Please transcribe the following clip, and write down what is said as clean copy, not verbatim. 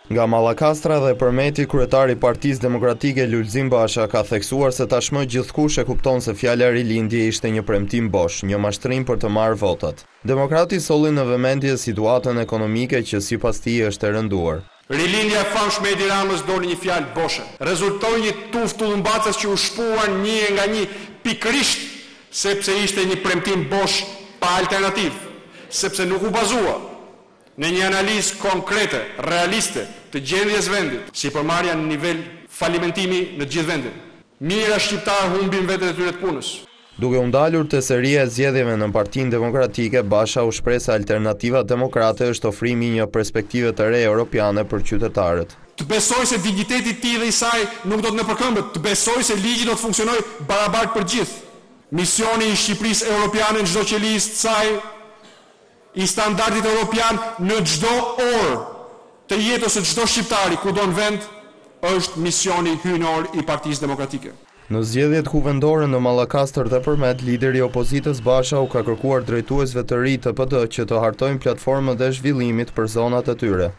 Nga Mallakastra dhe Përmeti, kryetari i Partisë Demokratike Lulzim Basha ka theksuar se tashmë gjithkush e kupton se fjala rilindje ishte një premtim bosh, një mashtrim për të marrë votat. Demokrati solli në vëmendje situatën ekonomike që sipas tij është e rënduar. Rilindja e famshme e Edi Ramës doli një fjalë boshe. Rezultoi një tuftë tullumbacës që u shpuan një nga një pikërisht sepse ishte një premtim bosh pa alternativë, sepse nuk u bazua në një analizë konkrete, realiste të gjendjes vendit, si përmarrja në nivel falimentimi në gjithë vendin. Mijëra shqiptarë humbin vetët e tyre të punës. Duke u ndalur te seria e zgjedhjeve në Partinë Demokratike, Basha u shpreh se alternativa demokrate është ofrimi një perspektive të re europiane për qytetarët. Të besoj se digniteti i tij dhe i saj nuk do të në përkëmbët, të besoj se ligji do të funksionojë barabartë për gjithë. Misioni i Shqipërisë europiane në çdo qelisë të saj, i standardit europian në çdo orë të jetës së çdo shqiptari kudo në vend, është misioni hyjnor i Partisë Demokratike. Në zgjedhjet kuvendore në Mallakastër dhe Përmet, lideri i opozitës Basha u ka kërkuar drejtuesve të ri të PD që të hartojnë platformën e zhvillimit për zonat e tyre.